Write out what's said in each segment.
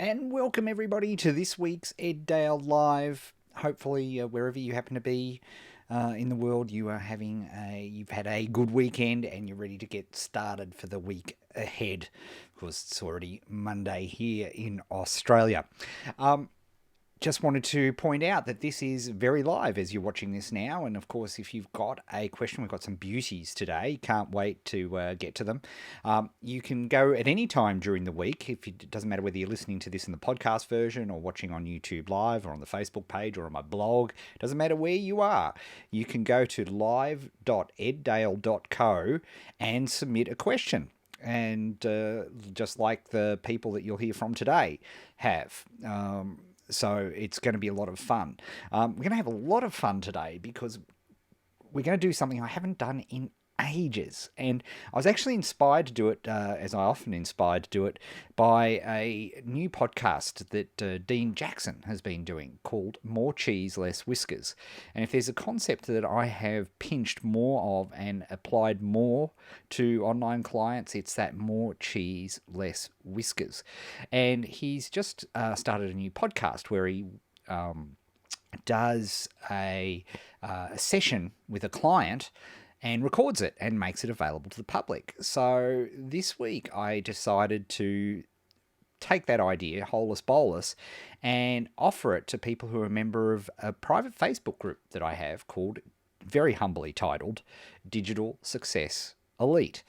And welcome everybody to this week's Eddale Live. Hopefully, wherever you happen to be in the world, you've had a good weekend and you're ready to get started for the week ahead. Of course, it's already Monday here in Australia. Just wanted to point out that this is very live as you're watching this now. And of course, if you've got a question, we've got some beauties today. Can't wait to get to them. You can go at any time during the week. It doesn't matter whether you're listening to this in the podcast version or watching on YouTube Live or on the Facebook page or on my blog. Doesn't matter where you are. You can go to live.eddale.co and submit a question. And just like the people that you'll hear from today have. So it's going to be a lot of fun. We're going to have a lot of fun today because we're going to do something I haven't done in ages. And I was actually inspired to do it, as I often inspired to do it, by a new podcast that Dean Jackson has been doing called More Cheese, Less Whiskers. And if there's a concept that I have pinched more of and applied more to online clients, it's that more cheese, less whiskers. And he's just started a new podcast where he does a session with a client and records it and makes it available to the public. So this week I decided to take that idea, holus bolus, and offer it to people who are a member of a private Facebook group that I have called, very humbly titled, Digital Success Elite.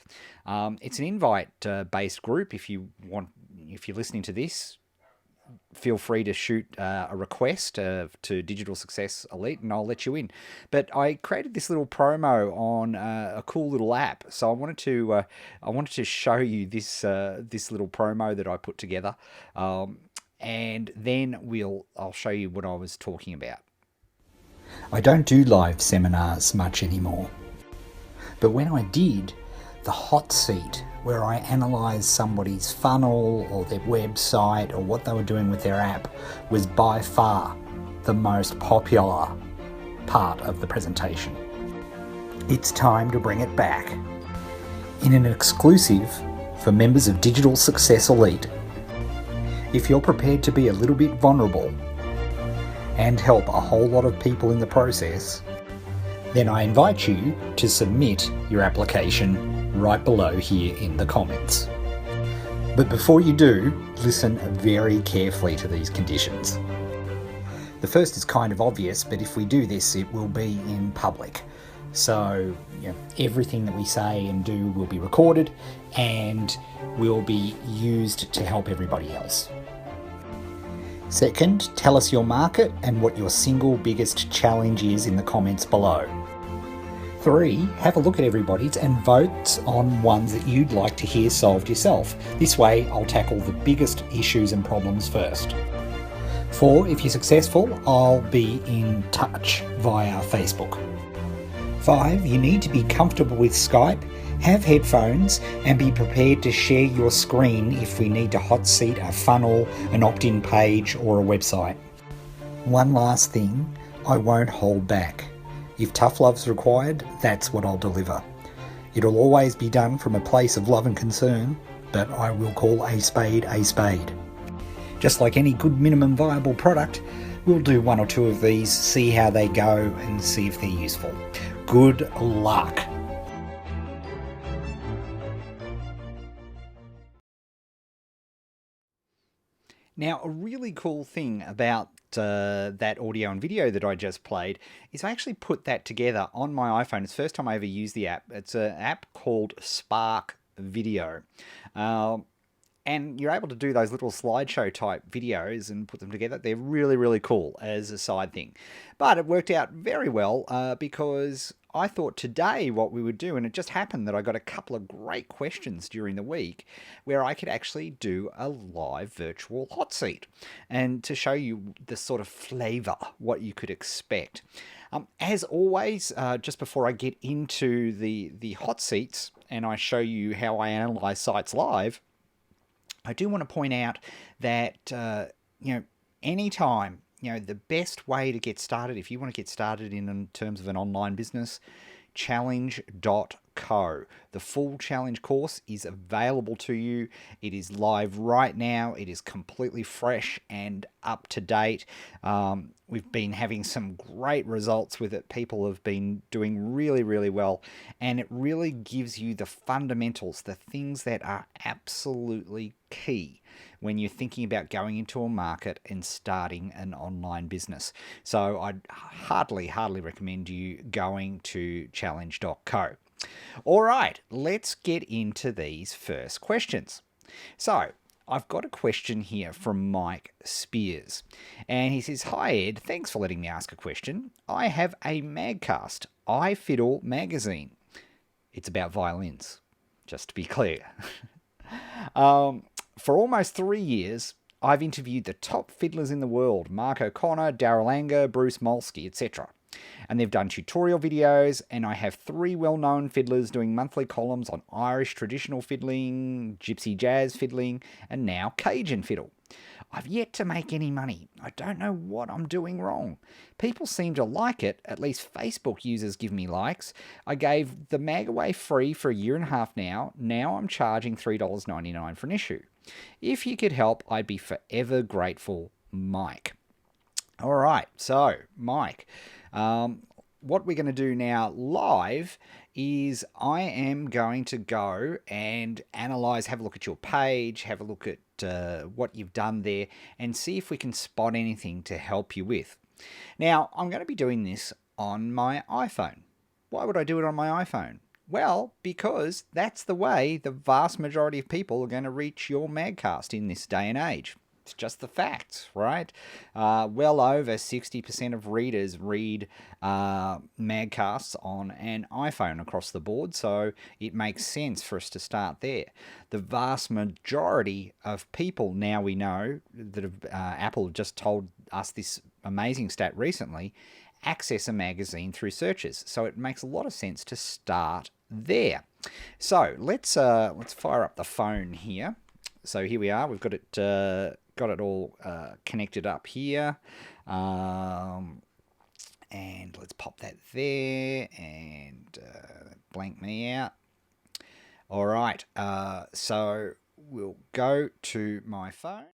It's an invite-based group. If you're listening to this, feel free to shoot a request to Digital Success Elite and I'll let you in. But I created this little promo on a cool little app. So I wanted to show you this little promo that I put together. And then I'll show you what I was talking about. I don't do live seminars much anymore. But when I did, the hot seat where I analyse somebody's funnel or their website or what they were doing with their app was by far the most popular part of the presentation. It's time to bring it back. In an exclusive for members of Digital Success Elite, if you're prepared to be a little bit vulnerable and help a whole lot of people in the process, then I invite you to submit your application right below here in the comments. But before you do, listen very carefully to these conditions. The first is kind of obvious, but if we do this, it will be in public. So everything that we say and do will be recorded and will be used to help everybody else. Second, tell us your market and what your single biggest challenge is in the comments below. 3, have a look at everybody's and vote on ones that you'd like to hear solved yourself. This way, I'll tackle the biggest issues and problems first. 4, if you're successful, I'll be in touch via Facebook. 5, you need to be comfortable with Skype, have headphones, and be prepared to share your screen if we need to hot seat a funnel, an opt-in page, or a website. One last thing, I won't hold back. If tough love's required, that's what I'll deliver. It'll always be done from a place of love and concern, but I will call a spade a spade. Just like any good minimum viable product, we'll do 1 or 2 of these, see how they go, and see if they're useful. Good luck. Now, a really cool thing about that audio and video that I just played is I actually put that together on my iPhone. It's the first time I ever used the app. It's an app called Spark Video. And you're able to do those little slideshow type videos and put them together. They're really, really cool as a side thing. But it worked out very well because I thought today what we would do, and it just happened that I got a couple of great questions during the week where I could actually do a live virtual hot seat and to show you the sort of flavour, what you could expect. As always, just before I get into the hot seats and I show you how I analyse sites live, I do want to point out that, anytime, the best way to get started, if you want to get started in terms of an online business, challenge.coach. challenge.co. The full challenge course is available to you. It is live right now. It is completely fresh and up to date. We've been having some great results with it. People have been doing really, really well. And it really gives you the fundamentals, the things that are absolutely key when you're thinking about going into a market and starting an online business. So I'd heartily recommend you going to challenge.co. All right, let's get into these first questions. So I've got a question here from Mike Spears. And he says, "Hi Ed, thanks for letting me ask a question. I have a magcast, Fiddle Magazine. It's about violins, just to be clear. For almost 3 years, I've interviewed the top fiddlers in the world, Mark O'Connor, Daryl Anger, Bruce Molsky, etc. And they've done tutorial videos, and I have 3 well-known fiddlers doing monthly columns on Irish traditional fiddling, gypsy jazz fiddling, and now Cajun fiddle. I've yet to make any money. I don't know what I'm doing wrong. People seem to like it. At least Facebook users give me likes. I gave the mag away free for 1.5 years now. Now I'm charging $3.99 for an issue. If you could help, I'd be forever grateful, Mike." All right, so Mike, what we're going to do now live is I am going to go and analyze, have a look at your page, have a look at what you've done there, and see if we can spot anything to help you with. Now, I'm going to be doing this on my iPhone. Why would I do it on my iPhone? Well, because that's the way the vast majority of people are going to reach your magcast in this day and age. It's just the facts, right? Well over 60% of readers read magcasts on an iPhone across the board, so it makes sense for us to start there. The vast majority of people, now we know, that Apple just told us this amazing stat recently, access a magazine through searches. So it makes a lot of sense to start there. So let's fire up the phone here. So here we are. We've got it all connected up here, and let's pop that there and blank me out. All right. So we'll go to my phone.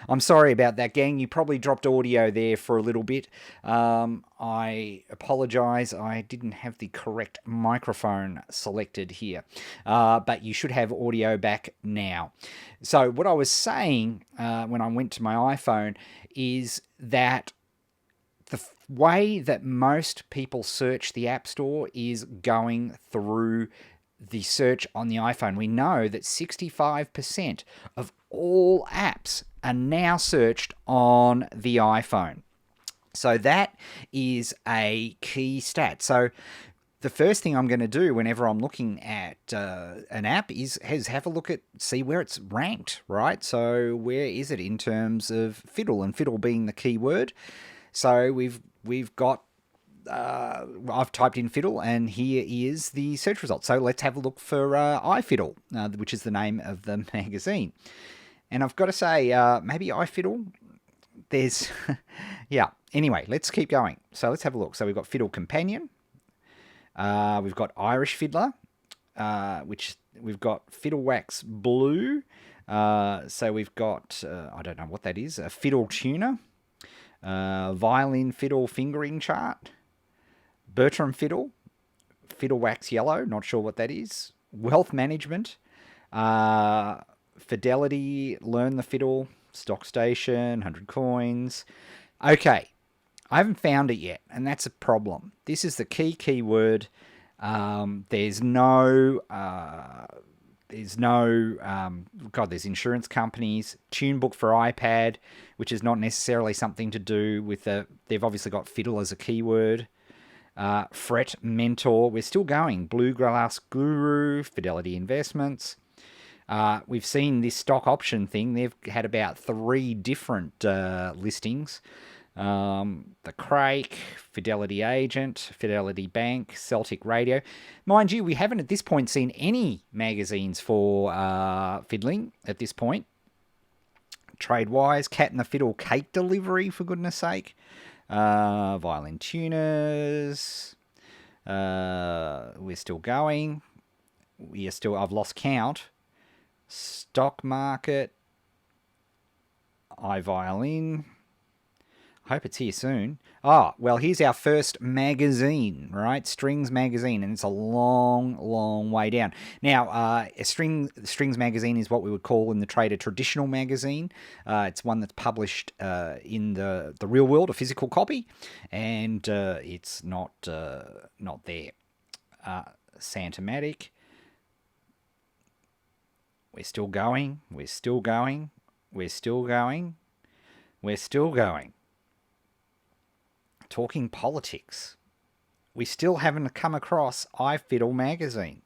I'm sorry about that, gang. You probably dropped audio there for a little bit. I apologise. I didn't have the correct microphone selected here. But you should have audio back now. So what I was saying when I went to my iPhone is that the way that most people search the App Store is going through the search on the iPhone. We know that 65% of all apps are now searched on the iPhone. So that is a key stat. So the first thing I'm going to do whenever I'm looking at an app is have a look at, see where it's ranked, right? So where is it in terms of fiddle, and fiddle being the key word. So we've got, I've typed in fiddle, and here is the search result. So let's have a look for iFiddle, which is the name of the magazine. And I've got to say, maybe iFiddle, there's, yeah. Anyway, let's keep going. So let's have a look. So we've got Fiddle Companion. We've got Irish Fiddler, which we've got Fiddle Wax Blue. So we've got, I don't know what that is, a Fiddle Tuner, Violin Fiddle Fingering Chart, Bertram Fiddle, Fiddle Wax Yellow, not sure what that is, Wealth Management, Fidelity, Learn the Fiddle, Stock Station, 100 coins. Okay, I haven't found it yet, and that's a problem. This is the keyword. There's no, there's insurance companies, TuneBook for iPad, which is not necessarily something to do with they've obviously got Fiddle as a keyword. Fret Mentor, we're still going. Bluegrass Guru, Fidelity Investments. We've seen this stock option thing. They've had about 3 different listings. The Crake, Fidelity Agent, Fidelity Bank, Celtic Radio. Mind you, we haven't at this point seen any magazines for fiddling at this point. TradeWise, Cat and the Fiddle Cake Delivery, for goodness sake. Violin Tuners. We're still going. I've lost count. Stock Market. iViolin. I hope it's here soon. Well, here's our first magazine, right? Strings Magazine, and it's a long, long way down. Now, a Strings Magazine is what we would call in the trade a traditional magazine. It's one that's published in the real world, a physical copy, and it's not there. Santamatic. We're still going. We're still going. We're still going. We're still going. Talking politics. We still haven't come across iFiddle magazine.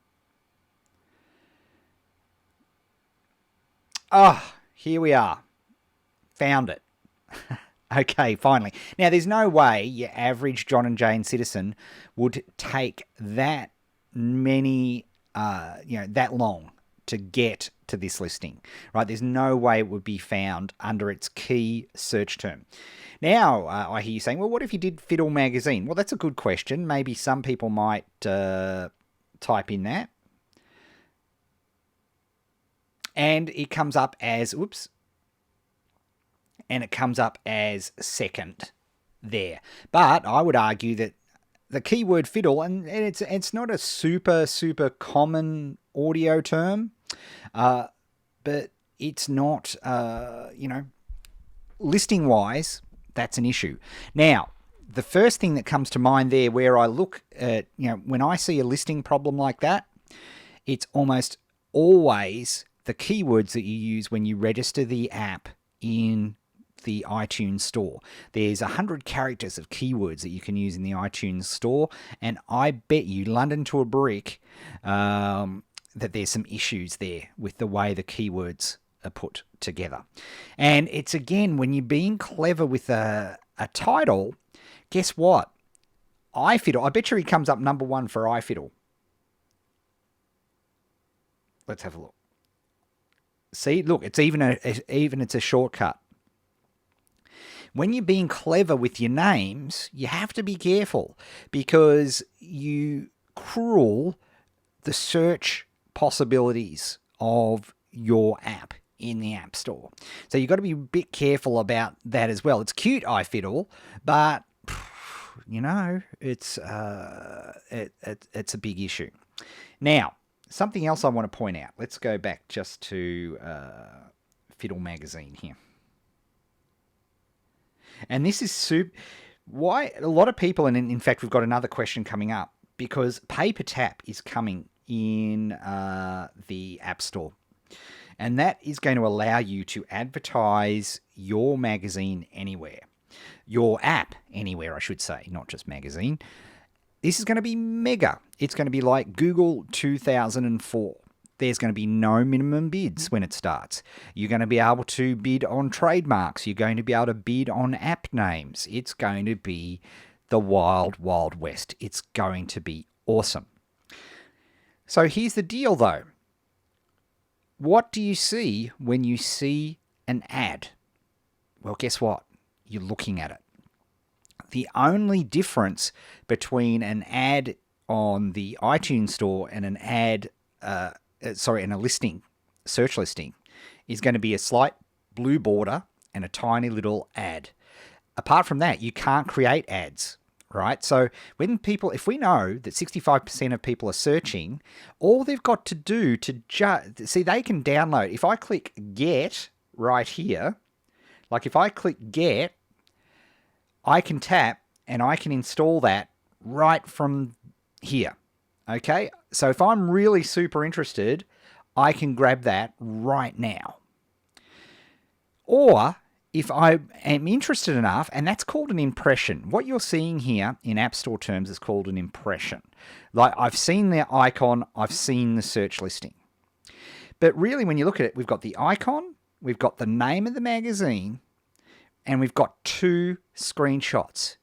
Here we are. Found it. Okay, finally. Now, there's no way your average John and Jane citizen would take that many, that long to get to this listing, right? There's no way it would be found under its key search term. Now, I hear you saying, well, what if you did Fiddle Magazine? Well, that's a good question. Maybe some people might type in that. And it comes up as, and it comes up as second there. But I would argue that the keyword fiddle, and it's not a super, super common audio term, but it's not, listing-wise, that's an issue. Now, the first thing that comes to mind there where I look at, when I see a listing problem like that, it's almost always the keywords that you use when you register the app in the iTunes store. There's 100 characters of keywords that you can use in the iTunes store, and I bet you, London to a brick, that there's some issues there with the way the keywords are put together. And it's, again, when you're being clever with a title, guess what? iFiddle, I bet you he comes up number 1 for iFiddle. Let's have a look. See, look, it's it's a shortcut. When you're being clever with your names, you have to be careful because you cruel the search possibilities of your app in the App Store. So you've got to be a bit careful about that as well. It's cute, iFiddle, but it's a big issue. Now, something else I want to point out. Let's go back just to Fiddle Magazine here. And this is why a lot of people, and in fact, we've got another question coming up, because Paper Tap is coming in the App Store. And that is going to allow you to advertise your magazine anywhere. Your app anywhere, I should say, not just magazine. This is going to be mega. It's going to be like Google 2004. There's going to be no minimum bids when it starts. You're going to be able to bid on trademarks. You're going to be able to bid on app names. It's going to be the wild, wild west. It's going to be awesome. So here's the deal, though. What do you see when you see an ad? Well, guess what? You're looking at it. The only difference between an ad on the iTunes Store and an ad, and a listing, search listing, is going to be a slight blue border and a tiny little ad. Apart from that, you can't create ads, right? So if we know that 65% of people are searching, all they've got to do to see, they can download. If I click Get right here, Like if I click get, I can tap and I can install that right from here. Okay, so if I'm really super interested, I can grab that right now. Or if I am interested enough, and that's called an impression. What you're seeing here in App Store terms is called an impression. Like I've seen the icon, I've seen the search listing. But really, when you look at it, we've got the icon, we've got the name of the magazine, and we've got 2 screenshots.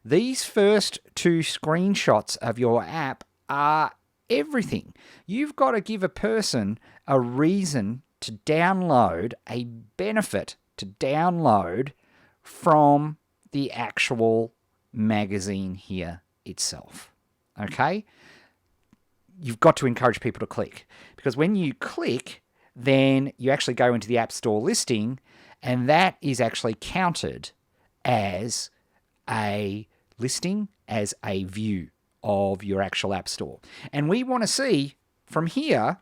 These first 2 screenshots of your app are everything. You've got to give a person a reason to download, a benefit to download from the actual magazine here itself. Okay? You've got to encourage people to click, because when you click, then you actually go into the App Store listing, and that is actually counted as a listing, as a view of your actual App Store. And we want to see from here,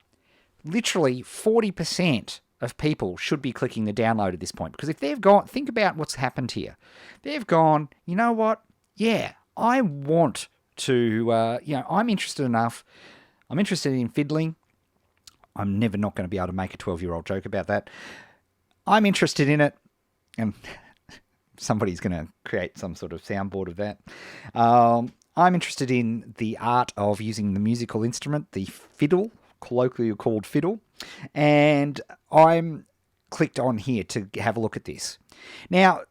literally 40% of people should be clicking the download at this point. Because if they've gone, think about what's happened here. They've gone, you know what? Yeah, I want to, I'm interested enough. I'm interested in fiddling. I'm never not going to be able to make a 12-year-old joke about that. I'm interested in it. And somebody's going to create some sort of soundboard of that. I'm interested in the art of using the musical instrument, the fiddle, colloquially called fiddle. And I'm clicked on here to have a look at this. Now,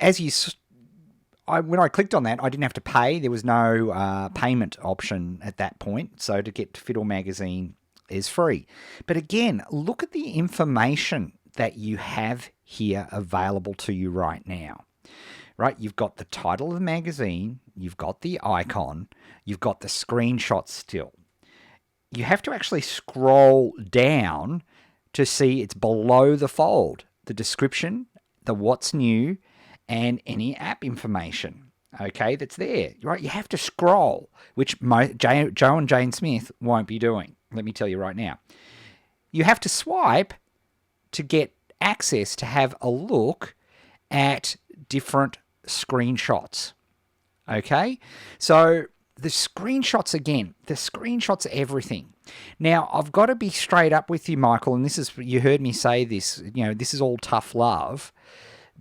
when I clicked on that, I didn't have to pay. There was no payment option at that point. So to get Fiddle Magazine is free. But again, look at the information that you have here available to you right now. Right? You've got the title of the magazine, you've got the icon, you've got the screenshots still. You have to actually scroll down to see it's below the fold, the description, the what's new, and any app information, okay, that's there, right? You have to scroll, which Joe and Jane Smith won't be doing, let me tell you right now. You have to swipe to get access to have a look at different screenshots, okay? So the screenshots, again, the screenshots are everything. Now, I've got to be straight up with you, Michael, and this is, you heard me say this, this is all tough love,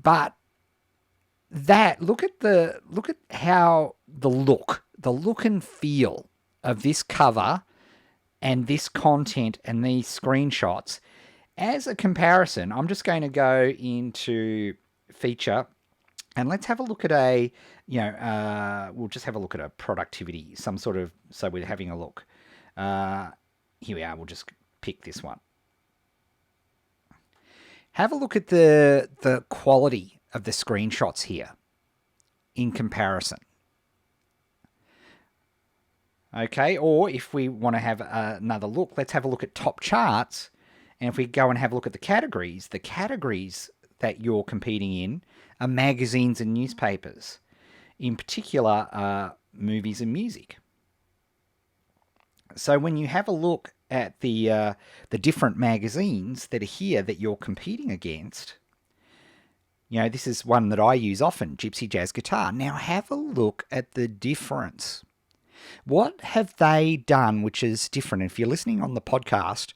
but look at how the look and feel of this cover and this content and these screenshots, as a comparison, I'm just going to go into feature and let's have a look at we'll just have a look at a productivity, some sort of, so we're having a look. Here we are, we'll just pick this one. Have a look at the quality of the screenshots here in comparison. Okay, or if we want to have another look, let's have a look at top charts. And if we go and have a look at the categories that you're competing in are magazines and newspapers, in particular movies and music. So when you have a look at the different magazines that are here that you're competing against, this is one that I use often, Gypsy Jazz Guitar. Now have a look at the difference. What have they done which is different? If you're listening on the podcast,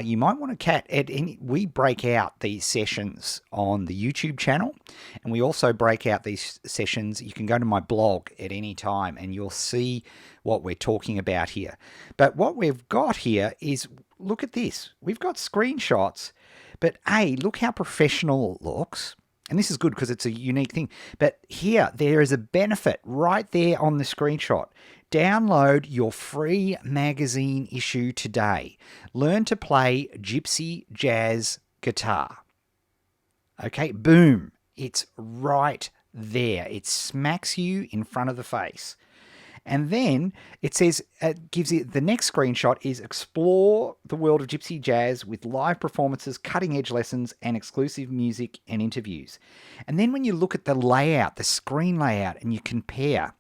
you might want to we break out these sessions on the YouTube channel, and we also break out these sessions. You can go to my blog at any time and you'll see what we're talking about here. But what we've got here is, look at this. We've got screenshots, but look how professional it looks. And this is good because it's a unique thing. But here, there is a benefit right there on the screenshot. Download your free magazine issue today. Learn to play Gypsy Jazz Guitar. Okay, boom. It's right there. It smacks you in front of the face. And then it says, gives you the next screenshot is explore the world of gypsy jazz with live performances, cutting edge lessons, and exclusive music and interviews. And then when you look at the layout, the screen layout, and you compare,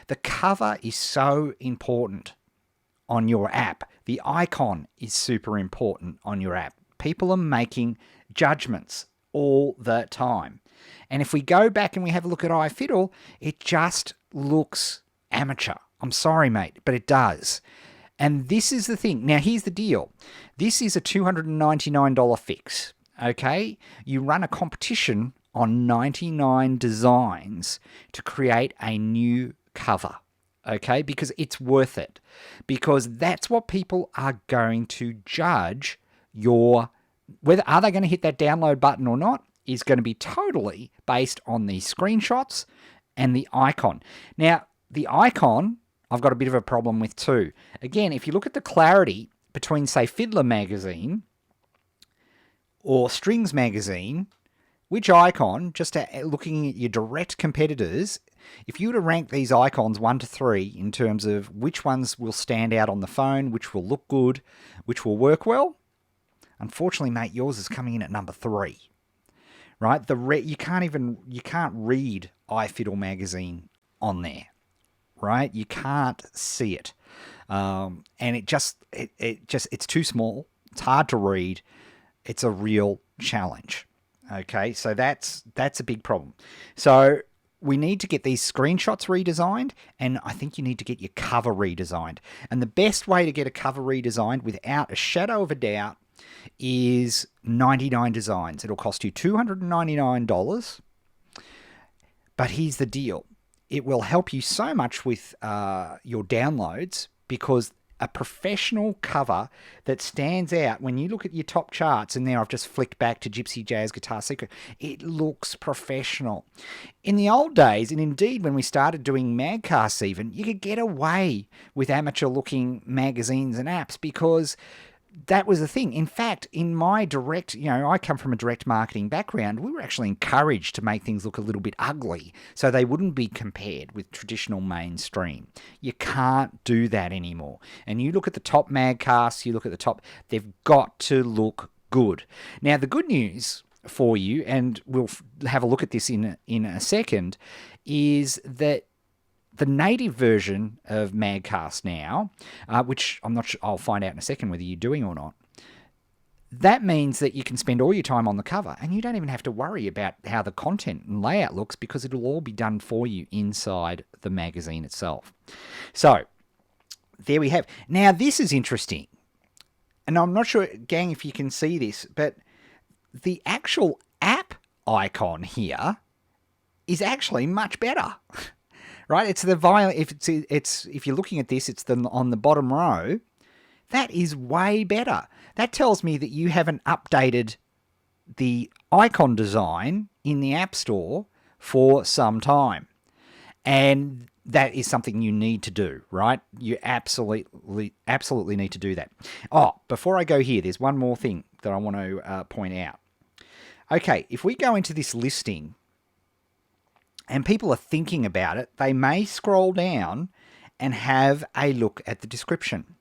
the cover is so important on your app. The icon is super important on your app. People are making judgments all the time. And if we go back and we have a look at iFiddle, it just looks amateur. I'm sorry, mate, but it does. And this is the thing. Now, here's the deal. This is a $299 fix, okay? You run a competition on 99 designs to create a new cover, okay? Because it's worth it. Because that's what people are going to judge whether are they going to hit that download button or not is going to be totally based on the screenshots and the icon. Now, the icon, I've got a bit of a problem with too. Again, if you look at the clarity between, say, Fiddle Magazine or Strings Magazine, which icon, looking at your direct competitors, if you were to rank these icons 1 to 3 in terms of which ones will stand out on the phone, which will look good, which will work well, unfortunately, mate, yours is coming in at number 3. Right? You can't read iFiddle Magazine on there. Right? You can't see it. And it's too small. It's hard to read. It's a real challenge. Okay, so that's a big problem. So we need to get these screenshots redesigned, and I think you need to get your cover redesigned. And the best way to get a cover redesigned, without a shadow of a doubt, is 99 designs. It'll cost you $299. But here's the deal. It will help you so much with your downloads, because a professional cover that stands out when you look at your top charts, and there I've just flicked back to Gypsy Jazz Guitar Secret, it looks professional. In the old days, and indeed when we started doing magcasts even, you could get away with amateur looking magazines and apps because that was the thing. In fact, in my direct, I come from a direct marketing background. We were actually encouraged to make things look a little bit ugly so they wouldn't be compared with traditional mainstream. You can't do that anymore. And you look at the top magcasts, they've got to look good. Now, the good news for you, and we'll have a look at this in a second, is that the native version of Magcast now, which I'm not sure, I'll find out in a second whether you're doing or not, that means that you can spend all your time on the cover and you don't even have to worry about how the content and layout looks, because it'll all be done for you inside the magazine itself. So there we have. Now, this is interesting. And I'm not sure, gang, if you can see this, but the actual app icon here is actually much better. Right, it's the if you're looking at this, it's on the bottom row. That is way better. That tells me that you haven't updated the icon design in the App Store for some time, and that is something you need to do. Right, you absolutely need to do that. Oh, before I go here, there's one more thing that I want to point out. Okay, if we go into this listing, and people are thinking about it, they may scroll down and have a look at the description.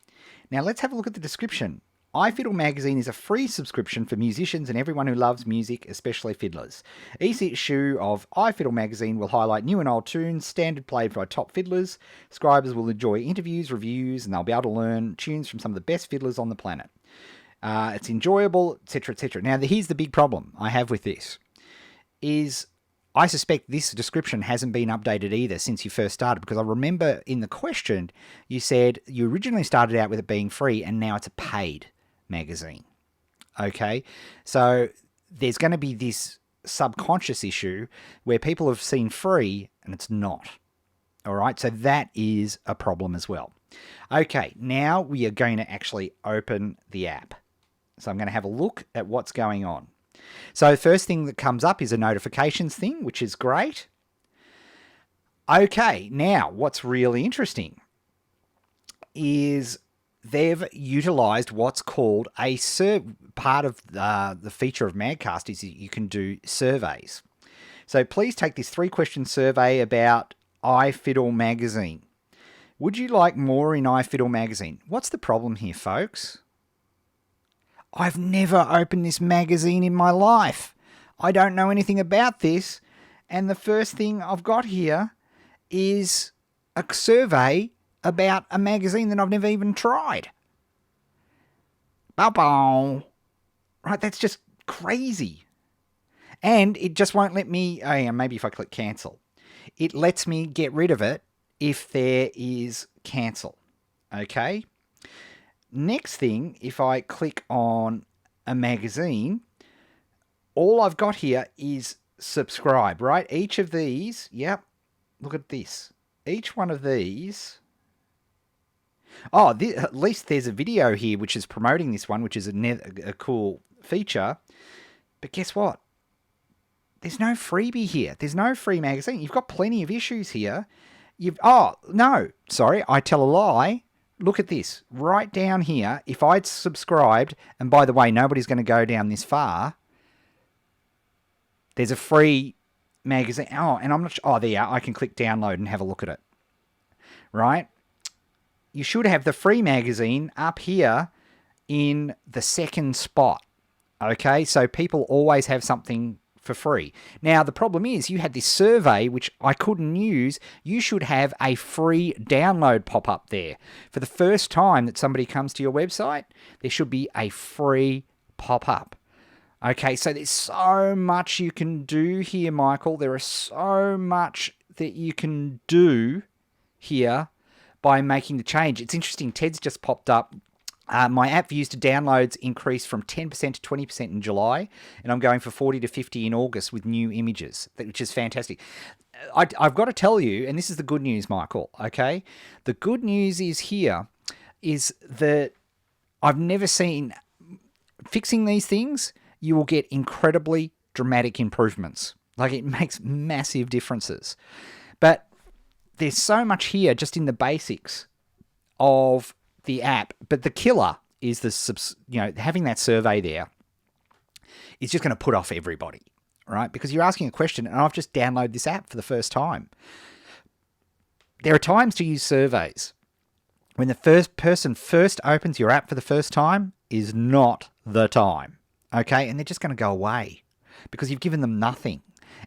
Now, let's have a look at the description. iFiddle Magazine is a free subscription for musicians and everyone who loves music, especially fiddlers. Each issue of iFiddle Magazine will highlight new and old tunes, standard played by top fiddlers. Subscribers will enjoy interviews, reviews, and they'll be able to learn tunes from some of the best fiddlers on the planet. It's enjoyable, etc., etc. Now, here's the big problem I have with this, is I suspect this description hasn't been updated either since you first started, because I remember in the question you said you originally started out with it being free and now it's a paid magazine. Okay, so there's going to be this subconscious issue where people have seen free and it's not. All right, so that is a problem as well. Okay, now we are going to actually open the app. So I'm going to have a look at what's going on. So first thing that comes up is a notifications thing, which is great. Okay, now what's really interesting is they've utilized what's called part of the feature of Magcast is that you can do surveys. So please take this 3-question survey about iFiddle Magazine. Would you like more in iFiddle Magazine? What's the problem here, folks? I've never opened this magazine in my life. I don't know anything about this. And the first thing I've got here is a survey about a magazine that I've never even tried. Bow. Right, that's just crazy. And it just won't let me, oh yeah, maybe if I click cancel, it lets me get rid of it if there is cancel. Okay. Next thing, if I click on a magazine, all I've got here is subscribe, right? Each of these, yep, look at this. Each one of these. Oh, at least there's a video here which is promoting this one, which is a cool feature. But guess what? There's no freebie here. There's no free magazine. You've got plenty of issues here. Oh, no. Sorry, I tell a lie. Look at this. Right down here, if I'd subscribed, and by the way, nobody's going to go down this far, there's a free magazine. Oh, and I'm not sure. Oh, there you are. I can click download and have a look at it. Right? You should have the free magazine up here in the second spot. Okay? So people always have something for free. Now, the problem is you had this survey, which I couldn't use. You should have a free download pop up there. For the first time that somebody comes to your website, there should be a free pop up. Okay, so there's so much you can do here, Michael. There is so much that you can do here by making the change. It's interesting. Ted's just popped up. My app views to downloads increased from 10% to 20% in July, and I'm going for 40 to 50 in August with new images, which is fantastic. I've got to tell you, and this is the good news, Michael, okay? The good news is here is that I've never seen fixing these things, you will get incredibly dramatic improvements. Like, it makes massive differences. But there's so much here just in the basics of the app, but the killer is having that survey there is just going to put off everybody, right? Because you're asking a question, and I've just downloaded this app for the first time. There are times to use surveys when the first person first opens your app for the first time is not the time, okay? And they're just going to go away because you've given them nothing.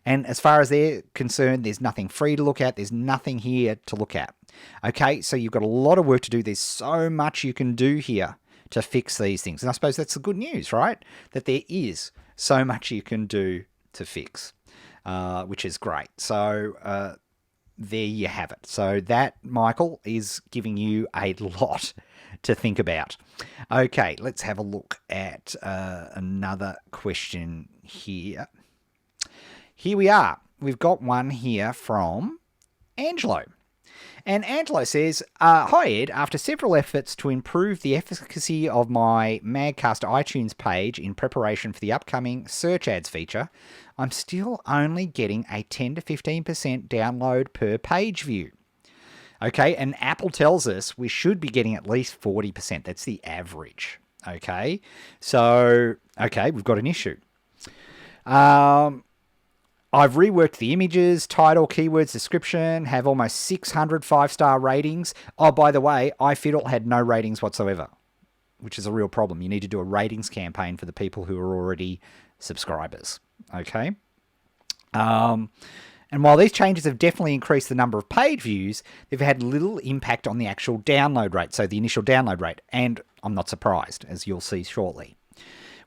And as far as they're concerned, there's nothing free to look at. There's nothing here to look at. Okay, so you've got a lot of work to do. There's so much you can do here to fix these things. And I suppose that's the good news, right? That there is so much you can do to fix, which is great. So there you have it. So that, Michael, is giving you a lot to think about. Okay, let's have a look at another question here. Here we are. We've got one here from Angelo. And Angelo says, Hi Ed, after several efforts to improve the efficacy of my Magcast iTunes page in preparation for the upcoming search ads feature, I'm still only getting a 10 to 15% download per page view. Okay, and Apple tells us we should be getting at least 40%. That's the average. Okay, so, we've got an issue. I've reworked the images, title, keywords, description, have almost 600 5-star ratings. Oh, by the way, iFiddle had no ratings whatsoever, which is a real problem. You need to do a ratings campaign for the people who are already subscribers. Okay? And while these changes have definitely increased the number of page views, they've had little impact on the actual download rate, so the initial download rate. And I'm not surprised, as you'll see shortly.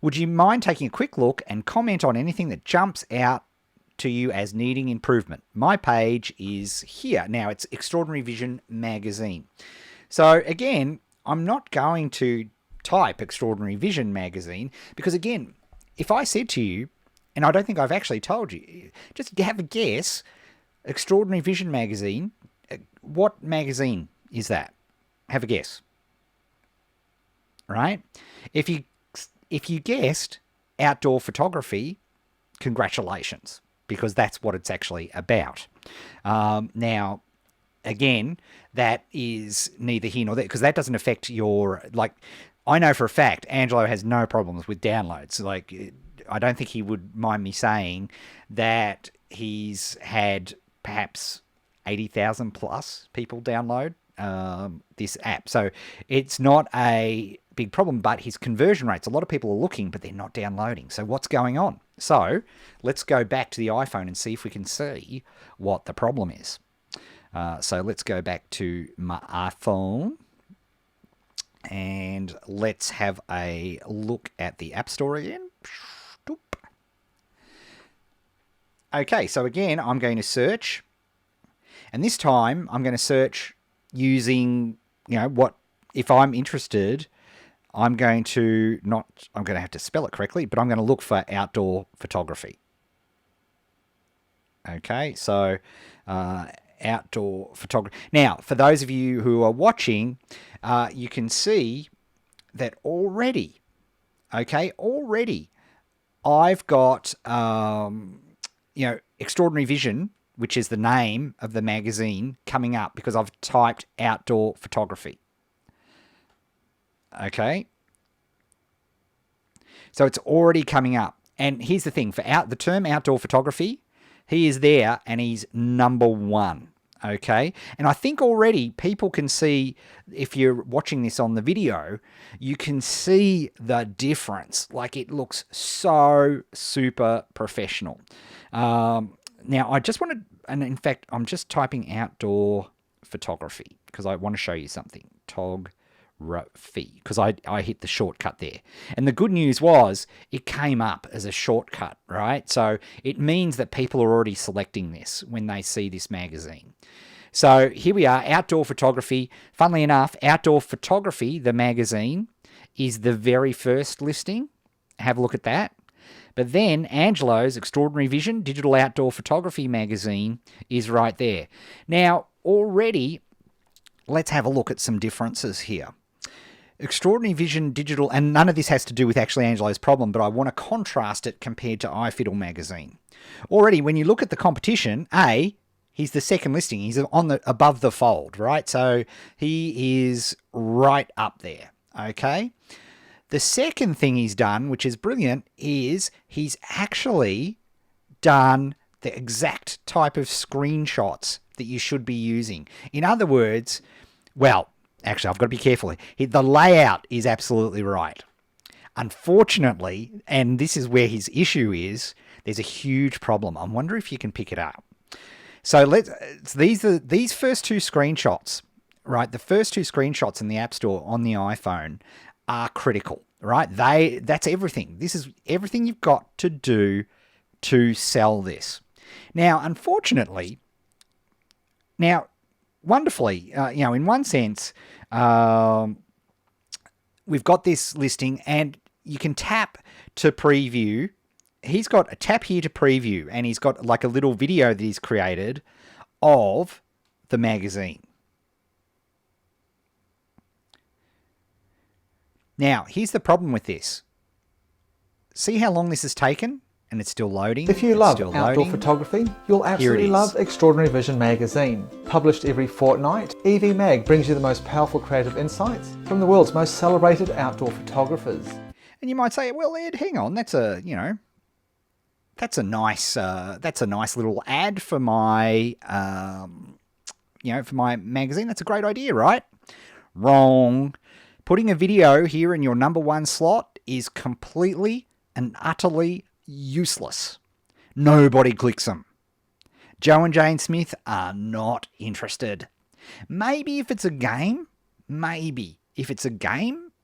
Would you mind taking a quick look and comment on anything that jumps out to you as needing improvement? My page is here. Now, it's Extraordinary Vision Magazine. So, again, I'm not going to type Extraordinary Vision Magazine because, again, if I said to you, and I don't think I've actually told you, just have a guess, Extraordinary Vision Magazine, what magazine is that? Have a guess. Right? If you guessed outdoor photography, congratulations, because that's what it's actually about. Now, again, that is neither here nor there, because that doesn't affect your, I know for a fact Angelo has no problems with downloads. I don't think he would mind me saying that he's had perhaps 80,000 plus people download this app. So it's not a big problem, but his conversion rates, a lot of people are looking, but they're not downloading. So what's going on? So let's go back to the iPhone and see if we can see what the problem is. So let's go back to my iPhone and let's have a look at the App Store again. Okay, so again, I'm going to search. And this time, I'm going to search using, if I'm interested, I'm going to have to spell it correctly, but I'm going to look for outdoor photography. Okay, so outdoor photography. Now, for those of you who are watching, you can see that already, I've got, Extraordinary Vision, which is the name of the magazine, coming up because I've typed outdoor photography. Okay. So it's already coming up. And here's the thing, for the term outdoor photography, he is there and he's number one. Okay. And I think already people can see, if you're watching this on the video, you can see the difference. Like, it looks so super professional. Now, I just want to, and in fact, I'm just typing outdoor photography because I want to show you something. Photography, because I hit the shortcut there. And the good news was it came up as a shortcut, right? So it means that people are already selecting this when they see this magazine. So here we are, outdoor photography. Funnily enough, outdoor photography, the magazine, is the very first listing. Have a look at that. But then Angelo's Extraordinary Vision Digital Outdoor Photography magazine is right there. Now, already, let's have a look at some differences here. Extraordinary Vision Digital, and none of this has to do with actually Angelo's problem, but I want to contrast it compared to Fiddle Magazine. Already, when you look at the competition, he's the second listing. He's above the fold, right? So he is right up there, okay? The second thing he's done, which is brilliant, is he's actually done the exact type of screenshots that you should be using. In other words, well, actually, I've got to be careful. The layout is absolutely right. Unfortunately, and this is where his issue is, there's a huge problem. I wonder if you can pick it up. So these first two screenshots, right? The first two screenshots in the App Store on the iPhone are critical, right? That's everything. This is everything you've got to do to sell this. Now, unfortunately, wonderfully, in one sense, we've got this listing and you can tap to preview. He's got a tap here to preview, and he's got like a little video that he's created of the magazine. Now, here's the problem with this. See how long this has taken? And it's still loading. If you love outdoor photography, you'll absolutely love Extraordinary Vision magazine. Published every fortnight, EV Mag brings you the most powerful creative insights from the world's most celebrated outdoor photographers. And you might say, well, Ed, hang on, that's a nice little ad for my, for my magazine. That's a great idea, right? Wrong. Putting a video here in your number one slot is completely and utterly useless. Nobody clicks them. Joe and Jane Smith are not interested. Maybe if it's a game,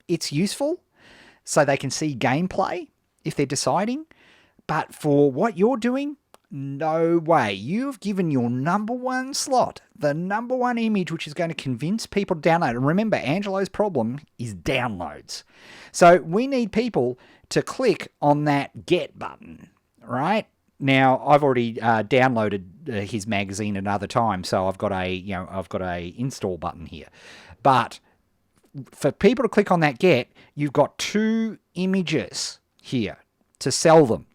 it's useful so they can see gameplay if they're deciding. But for what you're doing, no way. You've given your number one slot, the number one image, which is going to convince people to download. And remember, Angelo's problem is downloads. So we need people to click on that get button, right? Now, I've already downloaded his magazine another time, so I've got a install button here. But for people to click on that get, you've got 2 images here to sell them.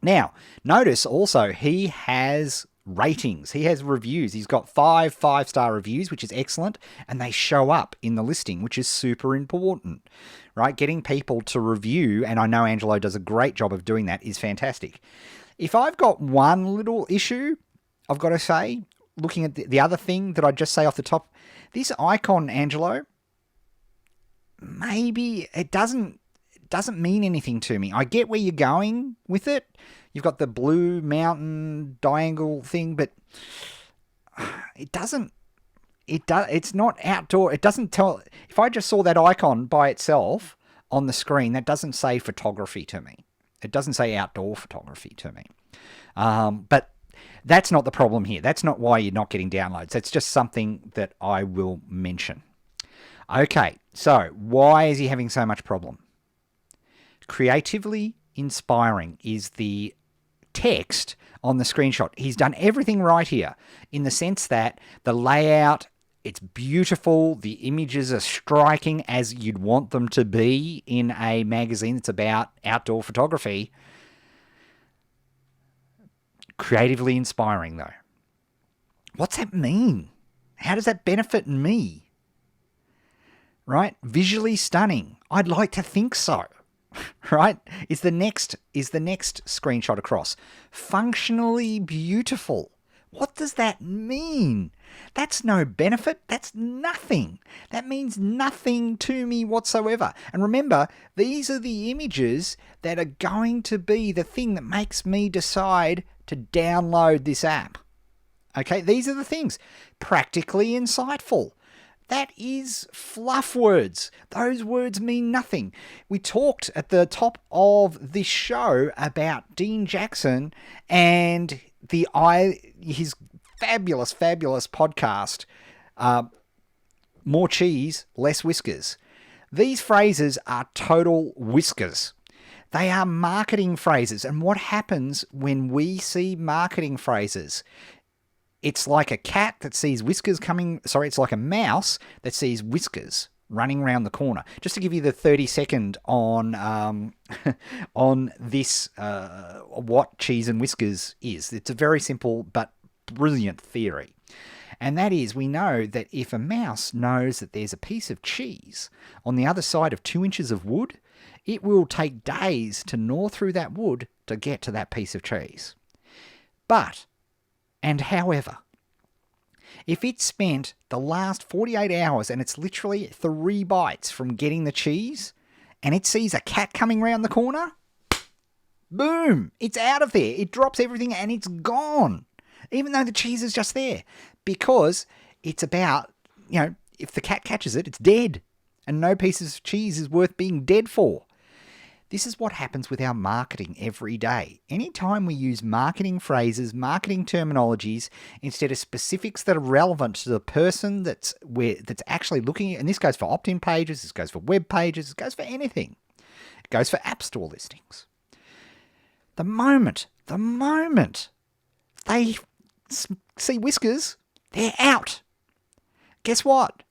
Now, notice also he has ratings. He has reviews. He's got 5 5-star reviews, which is excellent, and they show up in the listing, which is super important, right? Getting people to review, and I know Angelo does a great job of doing that, is fantastic. If I've got one little issue, I've got to say, looking at the other thing that I just say off the top, this icon, Angelo, maybe it doesn't mean anything to me. I get where you're going with it. You've got the blue mountain triangle thing, but it's not outdoor. It doesn't tell. If I just saw that icon by itself on the screen, that doesn't say photography to me. It doesn't say outdoor photography to me. But that's not the problem here. That's not why you're not getting downloads. That's just something that I will mention. Okay, so why is he having so much problem? Creatively inspiring is the text on the screenshot. He's done everything right here in the sense that the layout, it's beautiful. The images are striking as you'd want them to be in a magazine that's about outdoor photography. Creatively inspiring, though. What's that mean? How does that benefit me? Right? Visually stunning. I'd like to think so. Right? Is the next screenshot across. Functionally beautiful. What does that mean? That's no benefit. That's nothing. That means nothing to me whatsoever. And remember, these are the images that are going to be the thing that makes me decide to download this app. Okay, these are the things. Practically insightful. That is fluff words. Those words mean nothing. We talked at the top of this show about Dean Jackson and his fabulous podcast, More Cheese, Less Whiskers. These phrases are total whiskers. They are marketing phrases. And what happens when we see marketing phrases? It's like a cat that sees whiskers coming. Sorry, it's like a mouse that sees whiskers running around the corner. Just to give you the 30-second on on this, what cheese and whiskers is. It's a very simple but brilliant theory. And that is, we know that if a mouse knows that there's a piece of cheese on the other side of 2 inches of wood, it will take days to gnaw through that wood to get to that piece of cheese. However, if it spent the last 48 hours and it's literally 3 bites from getting the cheese, and it sees a cat coming round the corner, boom, it's out of there. It drops everything and it's gone, even though the cheese is just there, because it's about, if the cat catches it, it's dead, and no piece of cheese is worth being dead for. This is what happens with our marketing every day. Anytime we use marketing phrases, marketing terminologies, instead of specifics that are relevant to the person that's actually looking at, and this goes for opt-in pages, this goes for web pages, it goes for anything. It goes for app store listings. The moment they see whiskers, they're out. Guess what?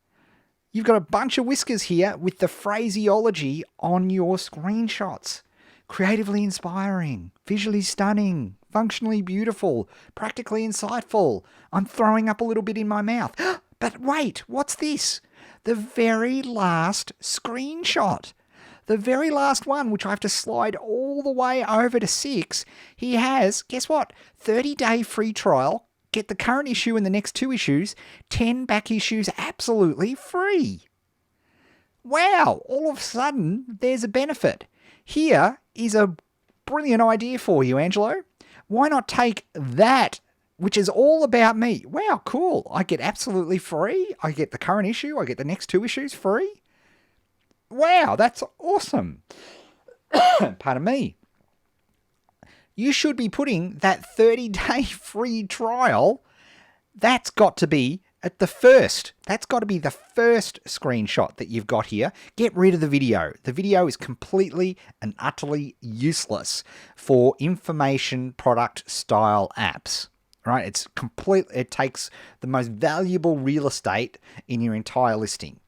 You've got a bunch of whiskers here with the phraseology on your screenshots. Creatively inspiring, visually stunning, functionally beautiful, practically insightful. I'm throwing up a little bit in my mouth. But wait, what's this? The very last screenshot. The very last one, which I have to slide all the way over to 6, he has, guess what? 30-day free trial. Get the current issue and the next 2 issues, 10 back issues absolutely free. Wow, all of a sudden, there's a benefit. Here is a brilliant idea for you, Angelo. Why not take that, which is all about me? Wow, cool. I get absolutely free. I get the current issue. I get the next 2 issues free. Wow, that's awesome. Pardon me. You should be putting that 30-day free trial. That's got to be at the first. That's got to be the first screenshot that you've got here. Get rid of the video. The video is completely and utterly useless for information product style apps. Right? It takes the most valuable real estate in your entire listing.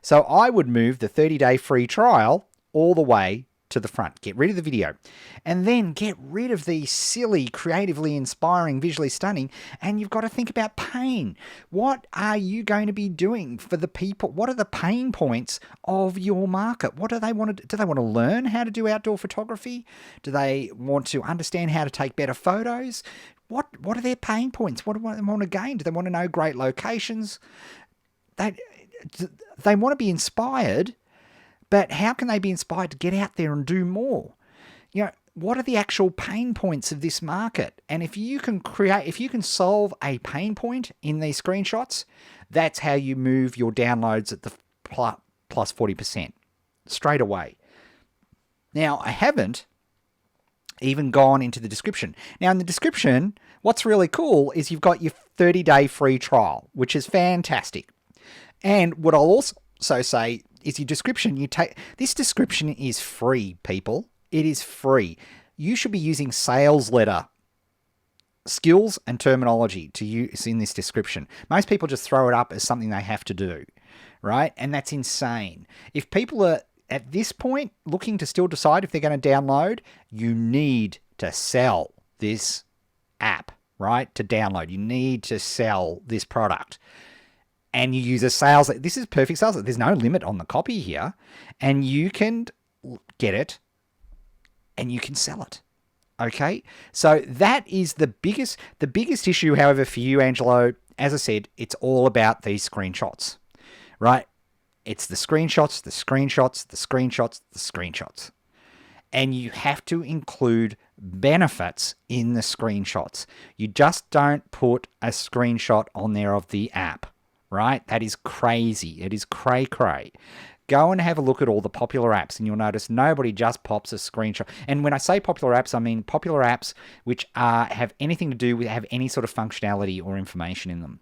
So I would move the 30-day free trial all the way to the front. Get rid of the video. And then get rid of the silly, creatively inspiring, visually stunning. And you've got to think about pain. What are you going to be doing for the people? What are the pain points of your market? What do they want to do? Do they want to learn how to do outdoor photography? Do they want to understand how to take better photos? What are their pain points? What do they want to gain? Do they want to know great locations? They want to be inspired. But how can they be inspired to get out there and do more? What are the actual pain points of this market? And if you can solve a pain point in these screenshots, that's how you move your downloads at the plus 40% straight away. Now, I haven't even gone into the description. Now, in the description, what's really cool is you've got your 30-day free trial, which is fantastic. And what I'll also say is your description, this description is free, people. It is free. You should be using sales letter skills and terminology to use in this description. Most people just throw it up as something they have to do, right? And that's insane. If people are at this point looking to still decide if they're going to download, you need to sell this app, right? To download, you need to sell this product. And you use a sales, this is perfect sales. There's no limit on the copy here. And you can get it and you can sell it. Okay? So that is the biggest issue, however, for you, Angelo. As I said, it's all about these screenshots, right? It's the screenshots, the screenshots, the screenshots, the screenshots. And you have to include benefits in the screenshots. You just don't put a screenshot on there of the app, right? That is crazy. It is cray-cray. Go and have a look at all the popular apps and you'll notice nobody just pops a screenshot. And when I say popular apps, I mean popular apps which have anything to do with, have any sort of functionality or information in them.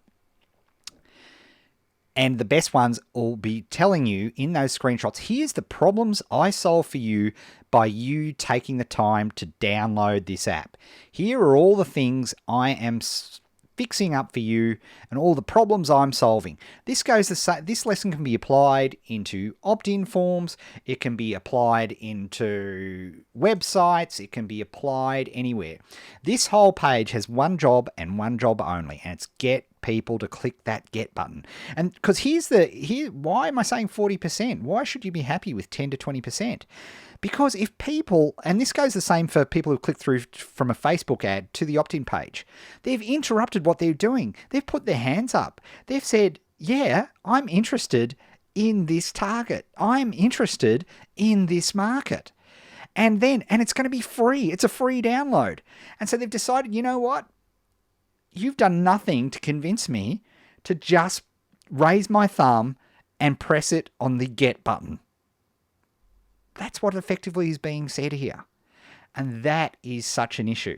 And the best ones will be telling you in those screenshots, here's the problems I solve for you by you taking the time to download this app. Here are all the things I am fixing up for you and all the problems I'm solving. This lesson can be applied into opt-in forms. It can be applied into websites. It can be applied anywhere. This whole page has one job and one job only, and it's get people to click that get button. And because why am I saying 40%? Why should you be happy with 10 to 20%? Because if people, and this goes the same for people who click through from a Facebook ad to the opt-in page, they've interrupted what they're doing. They've put their hands up. They've said, yeah, I'm interested in this target. I'm interested in this market. And it's going to be free. It's a free download. And so they've decided, you know what? You've done nothing to convince me to just raise my thumb and press it on the get button. That's what effectively is being said here. And that is such an issue.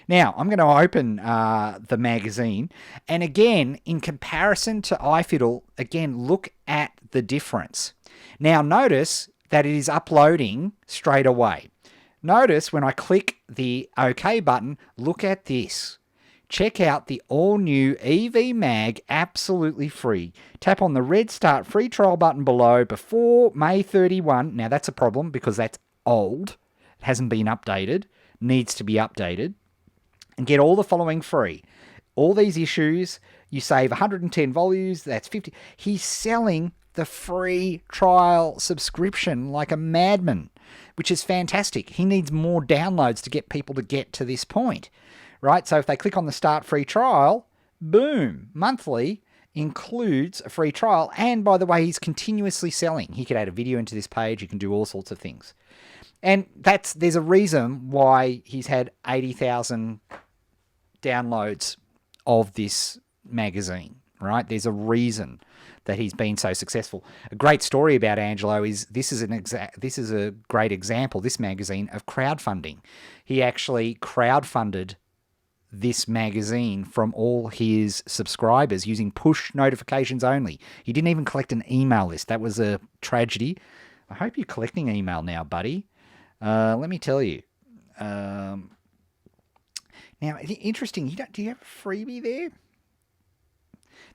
Now, I'm going to open the magazine. And again, in comparison to iFiddle, again, look at the difference. Now, notice that it is uploading straight away. Notice when I click the OK button, look at this. Check out the all-new EV Mag absolutely free. Tap on the red Start Free Trial button below before May 31. Now, that's a problem because that's old. It hasn't been updated. Needs to be updated. And get all the following free. All these issues, you save 110 volumes, that's 50. He's selling the free trial subscription like a madman, which is fantastic. He needs more downloads to get people to get to this point. Right, so if they click on the start free trial, boom, monthly includes a free trial. And by the way, he's continuously selling. He could add a video into this page. He can do all sorts of things. And there's a reason why he's had 80,000 downloads of this magazine, right? There's a reason that he's been so successful. A great story about Angelo is this is a great example, this magazine, of crowdfunding. He actually crowdfunded this magazine from all his subscribers using push notifications only. He didn't even collect an email list. That was a tragedy. I hope you're collecting email now, buddy. Let me tell you. Now, interesting. Do you have a freebie there?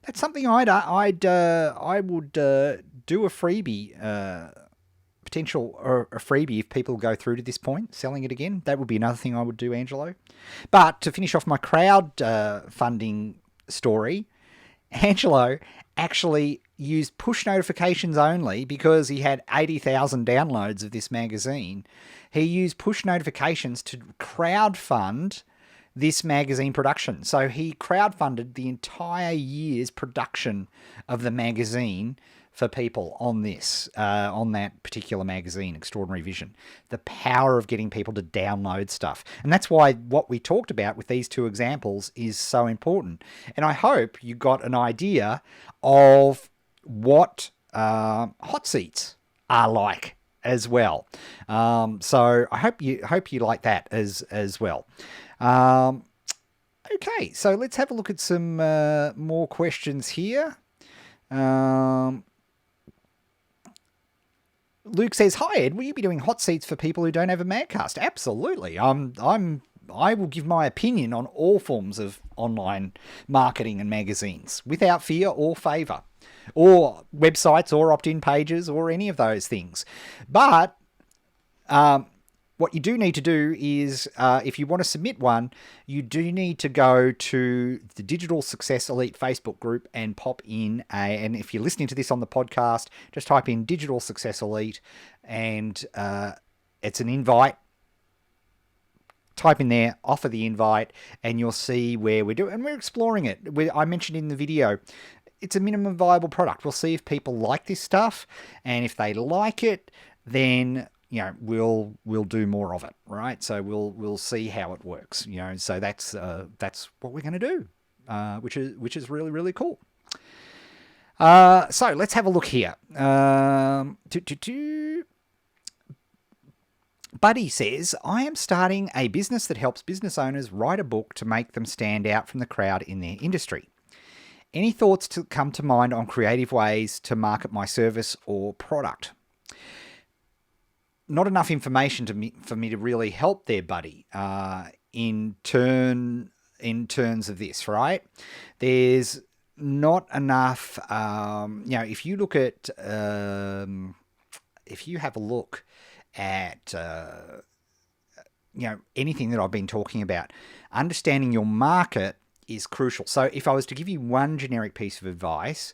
That's something I would do a freebie. Potential or a freebie if people go through to this point, selling it again. That would be another thing I would do, Angelo. But to finish off my crowd funding story, Angelo actually used push notifications only because he had 80,000 downloads of this magazine. He used push notifications to crowdfund this magazine production. So he crowdfunded the entire year's production of the magazine for people on that particular magazine, Extraordinary Vision. The power of getting people to download stuff. And that's why what we talked about with these two examples is so important. And I hope you got an idea of what hot seats are like as well. So I hope you like that as well. Okay, so let's have a look at some more questions here. Luke says, "Hi Ed, will you be doing hot seats for people who don't have a Magcast?" Absolutely. I will give my opinion on all forms of online marketing and magazines without fear or favour, or websites or opt-in pages or any of those things. But what you do need to do is, if you want to submit one, you do need to go to the Digital Success Elite Facebook group and pop in and if you're listening to this on the podcast, just type in Digital Success Elite and it's an invite. Type in there, offer the invite, and you'll see where we're doing, and we're exploring it. I mentioned in the video, it's a minimum viable product. We'll see if people like this stuff, and if they like it, then we'll do more of it, right? So we'll see how it works, So that's what we're going to do, which is really, really cool. So let's have a look here. Buddy says, "I am starting a business that helps business owners write a book to make them stand out from the crowd in their industry. Any thoughts to come to mind on creative ways to market my service or product?" Not enough information for me to really help there, buddy, in terms of this, right? There's not enough, if you look at, if you have a look at, anything that I've been talking about, understanding your market is crucial. So if I was to give you one generic piece of advice,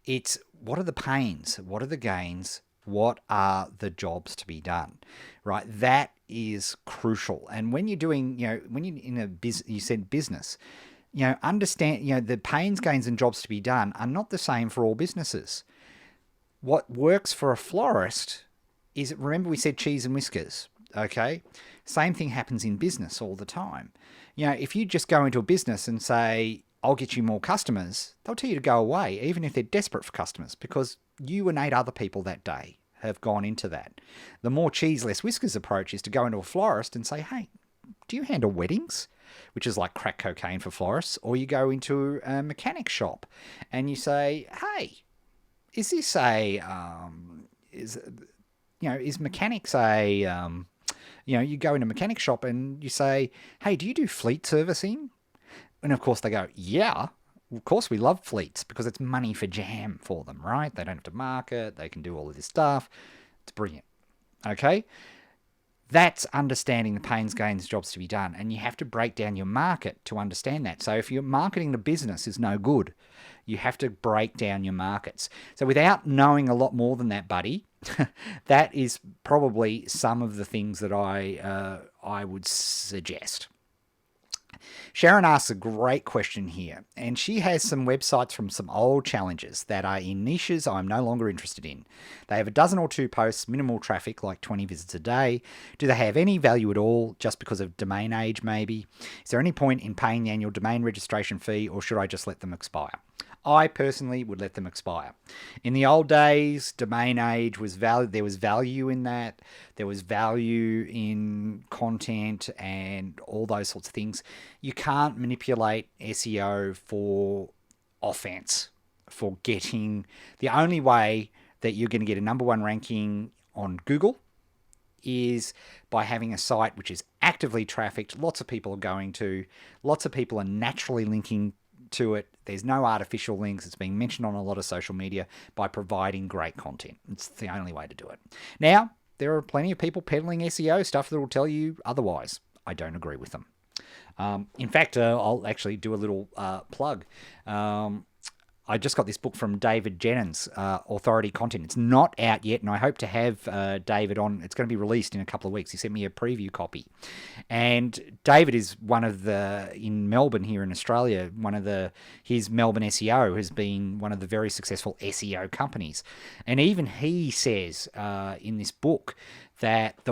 it's what are the pains? What are the gains? What are the jobs to be done, right? That is crucial. And when you're doing, when you're in a business, you said business, understand, the pains, gains, and jobs to be done are not the same for all businesses. What works for a florist is, remember we said cheese and whiskers, okay? Same thing happens in business all the time. If you just go into a business and say, "I'll get you more customers," they'll tell you to go away, even if they're desperate for customers, because you and 8 other people that day have gone into that. The more cheese, less whiskers approach is to go into a florist and say, "Hey, do you handle weddings?" Which is like crack cocaine for florists. Or you go into a mechanic shop and you say, "Hey, is this a, is mechanics a, you go in a mechanic shop and you say, "Hey, do you do fleet servicing?" And of course they go, "Yeah, of course we love fleets because it's money for jam for them, right? They don't have to market. They can do all of this stuff. It's brilliant." Okay? That's understanding the pains, gains, jobs to be done. And you have to break down your market to understand that. So if your marketing to business is no good, you have to break down your markets. So without knowing a lot more than that, buddy, that is probably some of the things that I would suggest. Sharon asks a great question here, and she has some websites from some old challenges that are in niches I'm no longer interested in. They have a dozen or two posts, minimal traffic, like 20 visits a day. Do they have any value at all, just because of domain age maybe? Is there any point in paying the annual domain registration fee, or should I just let them expire? I personally would let them expire. In the old days, domain age was valid. There was value in that. There was value in content and all those sorts of things. You can't manipulate SEO for offense, for getting... The only way that you're going to get a number one ranking on Google is by having a site which is actively trafficked. Lots of people are going to. Lots of people are naturally linking to it. There's no artificial links. It's being mentioned on a lot of social media by providing great content. It's the only way to do it. Now, there are plenty of people peddling SEO stuff that will tell you otherwise. I don't agree with them. In fact, I'll actually do a little plug. I just got this book from David Jennings, Authority Content. It's not out yet, and I hope to have David on. It's going to be released in a couple of weeks. He sent me a preview copy. And David is one of the, in Melbourne here in Australia, his Melbourne SEO has been one of the very successful SEO companies. And even he says in this book that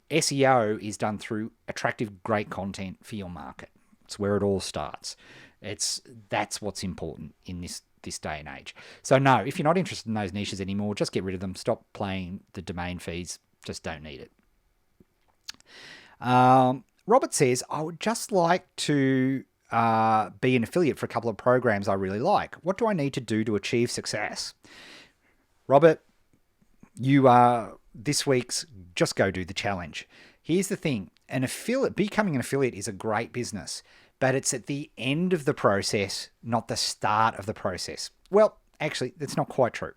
SEO is done through attractive, great content for your market. It's where it all starts. That's what's important in this this day and age. So no, if you're not interested in those niches anymore, just get rid of them. Stop paying the domain fees. Just don't need it. Robert says, I would just like to be an affiliate for a couple of programs I really like. What do I need to do to achieve success? Robert, you are this week's Just Go Do the Challenge. Here's the thing. Becoming an affiliate is a great business, but it's at the end of the process, not the start of the process. Well, actually, that's not quite true.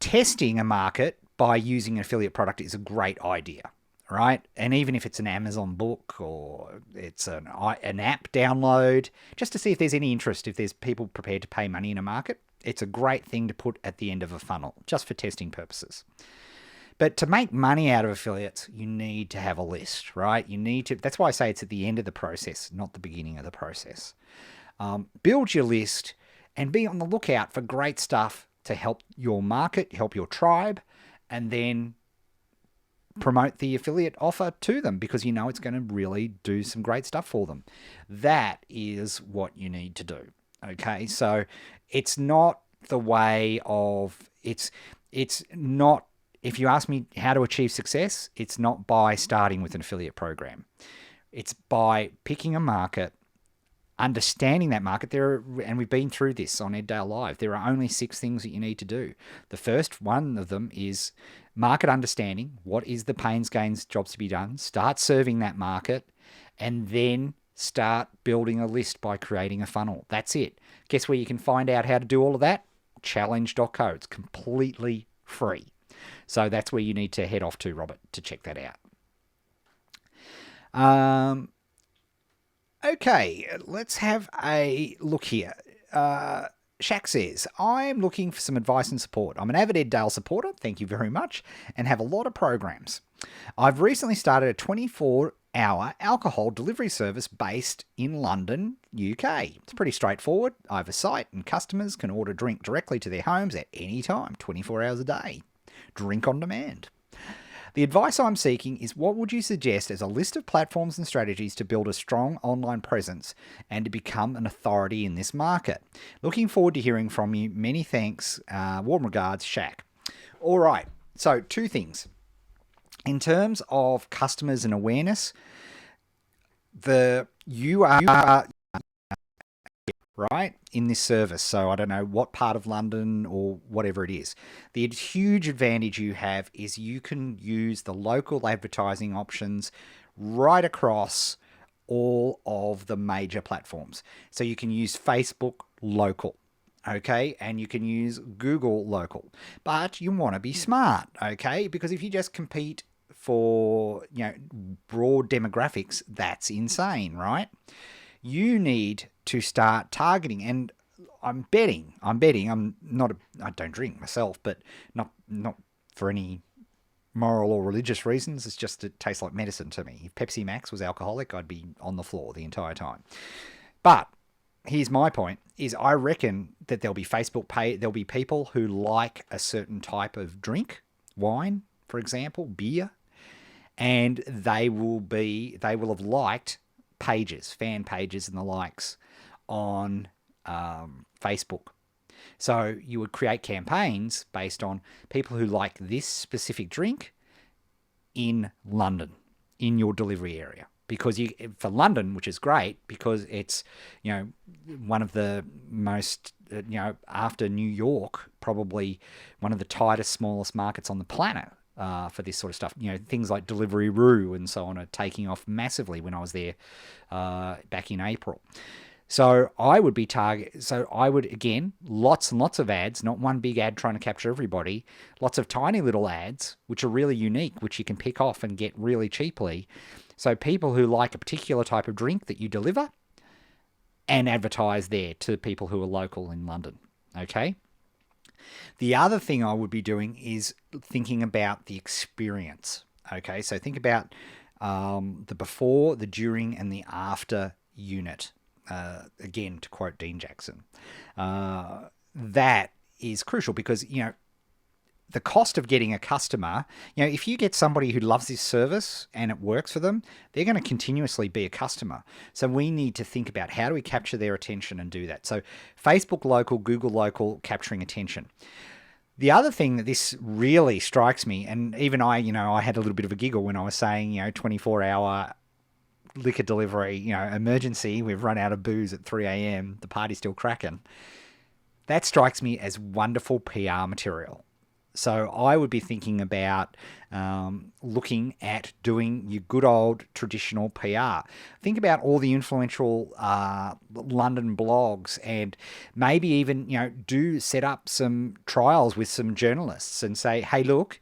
Testing a market by using an affiliate product is a great idea, right? And even if it's an Amazon book or it's an app download, just to see if there's any interest, if there's people prepared to pay money in a market, it's a great thing to put at the end of a funnel, just for testing purposes. But to make money out of affiliates, you need to have a list, right? That's why I say it's at the end of the process, not the beginning of the process. Build your list and be on the lookout for great stuff to help your market, help your tribe, and then promote the affiliate offer to them because you know it's going to really do some great stuff for them. That is what you need to do. Okay, so it's not the way of, it's not, if you ask me how to achieve success, it's not by starting with an affiliate program. It's by picking a market, understanding that market. And we've been through this on Eddale Live. There are only 6 things that you need to do. The first one of them is market understanding. What is the pains, gains, jobs to be done? Start serving that market, and then start building a list by creating a funnel. That's it. Guess where you can find out how to do all of that? Challenge.co. It's completely free. So that's where you need to head off to, Robert, to check that out. Okay, let's have a look here. Shaq says, I'm looking for some advice and support. I'm an avid Eddale supporter, thank you very much, and have a lot of programs. I've recently started a 24-hour alcohol delivery service based in London, UK. It's pretty straightforward. I have a site and customers can order drink directly to their homes at any time, 24 hours a day. Drink on demand. The advice I'm seeking is, what would you suggest as a list of platforms and strategies to build a strong online presence and to become an authority in this market? Looking forward to hearing from you. Many thanks. Warm regards, Shaq. All right. So 2 things. In terms of customers and awareness, you are right in this service. So I don't know what part of London or whatever it is. The huge advantage you have is you can use the local advertising options right across all of the major platforms. So you can use Facebook local, okay, and you can use Google local. But you want to be smart, okay, because if you just compete for, broad demographics, that's insane, right? You need to start targeting, and I'm betting, I don't drink myself, but not for any moral or religious reasons. It's just, it tastes like medicine to me. If Pepsi Max was alcoholic, I'd be on the floor the entire time. But here's my point, is I reckon that there'll be people who like a certain type of drink, wine, for example, beer, and they will have liked fan pages and the likes on Facebook. So you would create campaigns based on people who like this specific drink in London, in your delivery area. Because for London, which is great, because it's, one of the most, after New York, probably one of the tightest, smallest markets on the planet. For this sort of stuff, things like Deliveroo and so on are taking off massively when I was there back in April. So I would again, lots and lots of ads, not one big ad trying to capture everybody, lots of tiny little ads, which are really unique, which you can pick off and get really cheaply. So people who like a particular type of drink that you deliver, and advertise there to people who are local in London, okay? The other thing I would be doing is thinking about the experience. Okay, so think about the before, the during, and the after unit. Again, to quote Dean Jackson. That is crucial because, the cost of getting a customer, if you get somebody who loves this service and it works for them, they're going to continuously be a customer. So we need to think about how do we capture their attention and do that. So Facebook local, Google local, capturing attention. The other thing that this really strikes me, and even I had a little bit of a giggle when I was saying, 24-hour liquor delivery, emergency, we've run out of booze at 3 a.m, the party's still cracking. That strikes me as wonderful PR material. So I would be thinking about looking at doing your good old traditional PR. Think about all the influential London blogs, and maybe even do set up some trials with some journalists and say, hey, look,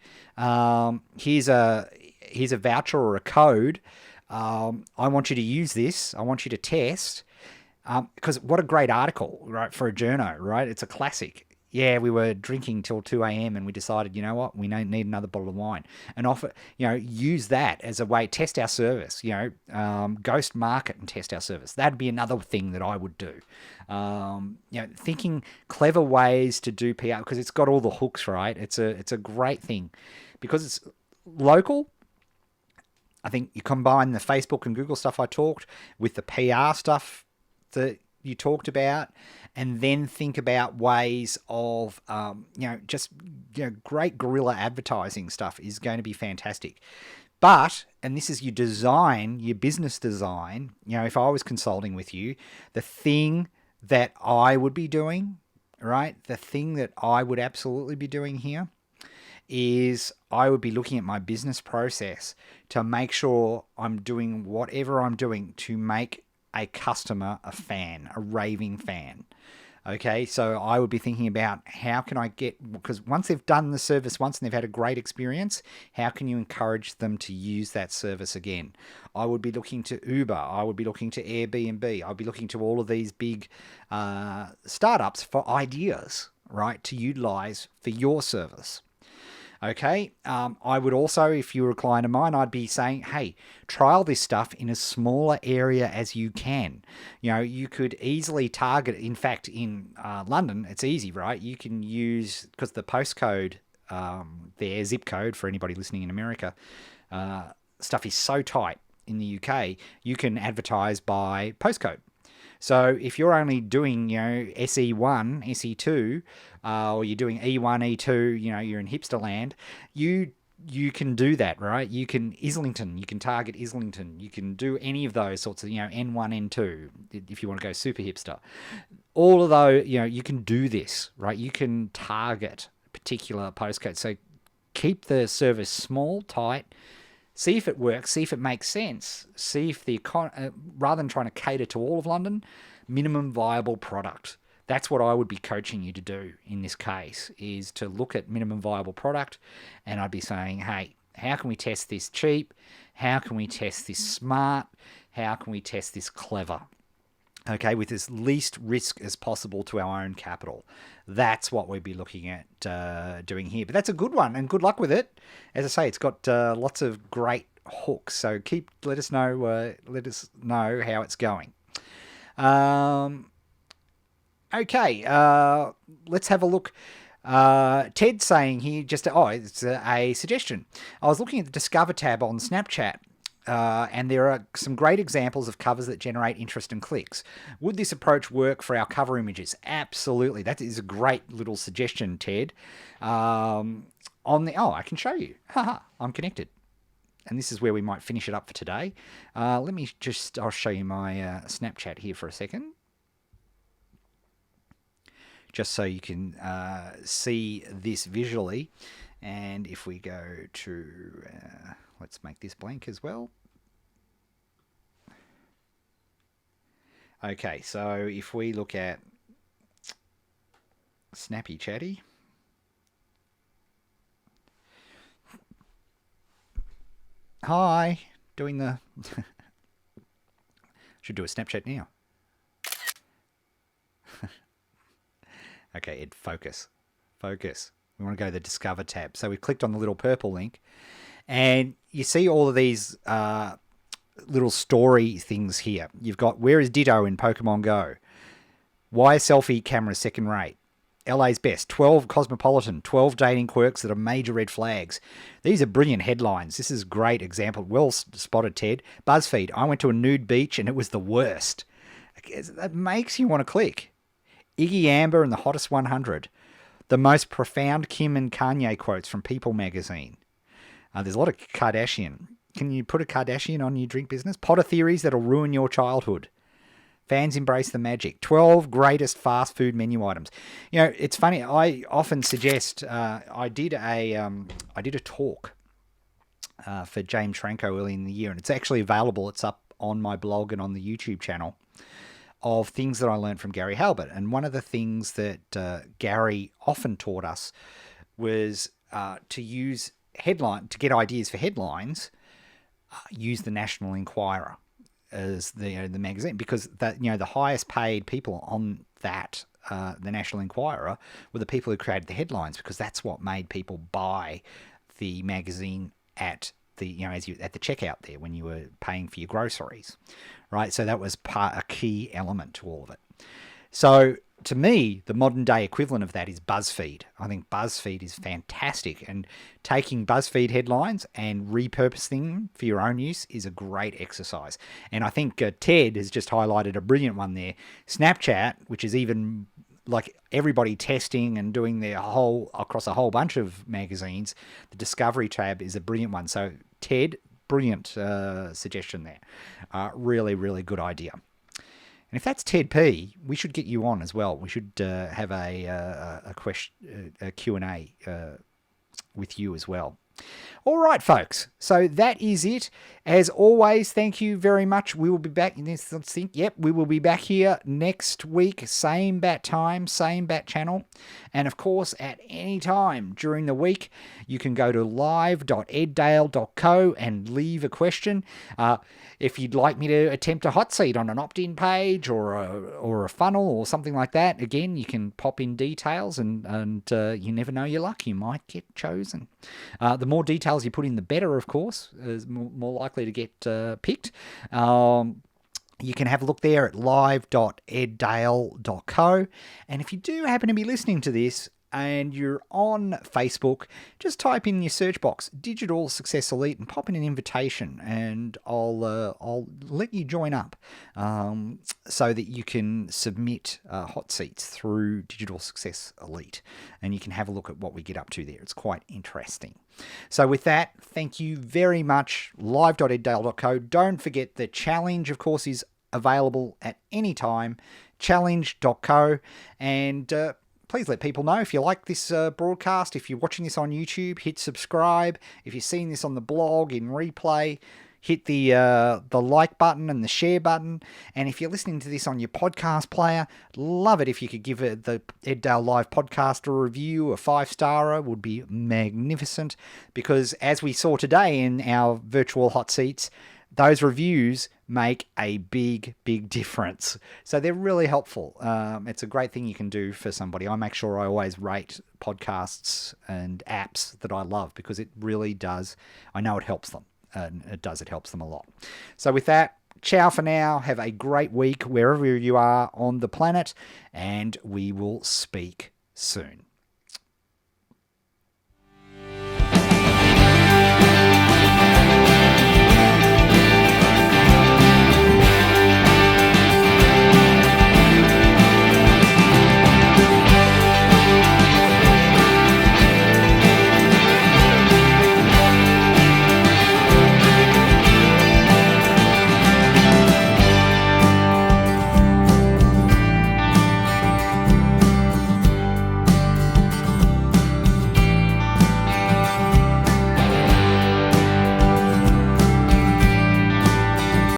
here's a voucher or a code. I want you to use this. I want you to test. Because what a great article, right, for a journo, right? It's a classic. Yeah, we were drinking till 2 a.m. and we decided, you know what, we don't need another bottle of wine. And offer, use that as a way, test our service, ghost market and test our service. That'd be another thing that I would do. Thinking clever ways to do PR, because it's got all the hooks, right? It's a great thing. Because it's local, I think you combine the Facebook and Google stuff I talked with the PR stuff that you talked about, and then think about ways of, great guerrilla advertising stuff is going to be fantastic. But, and this is your design, your business design, if I was consulting with you, the thing that I would be doing, right, the thing that I would absolutely be doing here is I would be looking at my business process to make sure I'm doing whatever I'm doing to make a customer a fan, a raving fan. Okay, so I would be thinking about how can I because once they've done the service once and they've had a great experience, how can you encourage them to use that service again? I would be looking to Uber. I would be looking to Airbnb. I'd be looking to all of these big startups for ideas, right, to utilize for your service. Okay, I would also, if you were a client of mine, I'd be saying, hey, trial this stuff in as smaller area as you can. You could easily target, in fact, in London, it's easy, right? You can use, because the postcode, their zip code for anybody listening in America, stuff is so tight in the UK, you can advertise by postcode. So if you're only doing, SE1, SE2, or you're doing E1, E2, you're in hipster land, you can do that, right? You can Islington, you can target Islington, you can do any of those sorts of, N1, N2, if you want to go super hipster. All of those, you can do this, right? You can target particular postcodes. So keep the service small, tight. See if it works, see if it makes sense, see if rather than trying to cater to all of London, minimum viable product. That's what I would be coaching you to do in this case, is to look at minimum viable product, and I'd be saying, hey, how can we test this cheap? How can we test this smart? How can we test this clever? Okay, with as least risk as possible to our own capital. That's what we'd be looking at doing here. But that's a good one, and good luck with it. As I say, it's got lots of great hooks. So let us know how it's going. Okay, let's have a look. Ted's saying here, it's a suggestion. I was looking at the Discover tab on Snapchat. And there are some great examples of covers that generate interest and clicks. Would this approach work for our cover images? Absolutely. That is a great little suggestion, Ted. I can show you. I'm connected. And this is where we might finish it up for today. I'll show you my Snapchat here for a second. Just so you can see this visually. And if we go to... let's make this blank as well. Okay, so if we look at Snappy Chatty. Hi, doing the... Should do a Snapchat now. Okay, Ed, focus. Focus. We want to go to the Discover tab. So we've clicked on the little purple link. And you see all of these little story things here. You've got, where is Ditto in Pokemon Go? Why are selfie cameras second rate? LA's Best, 12 Cosmopolitan, 12 Dating Quirks that are major red flags. These are brilliant headlines. This is a great example. Well spotted, Ted. BuzzFeed, I went to a nude beach and it was the worst. That makes you want to click. Iggy Amber and the Hottest 100. The most profound Kim and Kanye quotes from People Magazine. There's a lot of Kardashian. Can you put a Kardashian on your drink business? Potter theories that'll ruin your childhood. Fans embrace the magic. 12 greatest fast food menu items. You know, it's funny. I often suggest. I did a talk for James Franco early in the year, and it's actually available. It's up on my blog and on the YouTube channel, of things that I learned from Gary Halbert. And one of the things that Gary often taught us was to get ideas for headlines. Use the National Enquirer as the magazine, because that, the highest paid people on that the National Enquirer were the people who created the headlines, because that's what made people buy the magazine at the at the checkout there when you were paying for your groceries, right? So that was a key element to all of it. So to me, the modern day equivalent of that is BuzzFeed. I think BuzzFeed is fantastic, and taking BuzzFeed headlines and repurposing them for your own use is a great exercise. And I think Ted has just highlighted a brilliant one there. Snapchat, which is even like everybody testing and doing their across a whole bunch of magazines, the Discovery tab is a brilliant one. So Ted, brilliant suggestion there. Really, really good idea. And if that's Ted P, we should get you on as well. We should have a Q&A with you as well. All right, folks. So that is it. As always, thank you very much. We will be back. We will be back here next week. Same bat time, same bat channel. And of course, at any time during the week, you can go to live.eddale.co and leave a question. If you'd like me to attempt a hot seat on an opt-in page or a funnel or something like that, again, you can pop in details, and you never know your luck. You might get chosen. The more details you put in, the better, of course. Is more likely to get picked. You can have a look there at live.eddale.co. And if you do happen to be listening to this and you're on Facebook, just type in your search box Digital Success Elite and pop in an invitation, and I'll let you join up so that you can submit hot seats through Digital Success Elite, and you can have a look at what we get up to there. It's quite interesting. So with that, thank you very much. Live.eddale.co. Don't forget the challenge, of course, is available at any time. Challenge.co. And please let people know if you like this broadcast. If you're watching this on YouTube, hit subscribe. If you're seeing this on the blog in replay, hit the like button and the share button. And if you're listening to this on your podcast player, love it if you could give it the Eddale Live podcast a review. A 5-starer would be magnificent, because as we saw today in our virtual hot seats, those reviews make a big, big difference. So they're really helpful. It's a great thing you can do for somebody. I make sure I always rate podcasts and apps that I love, because it really does. I know it helps them. And it helps them a lot. So with that, ciao for now. Have a great week wherever you are on the planet, and we will speak soon.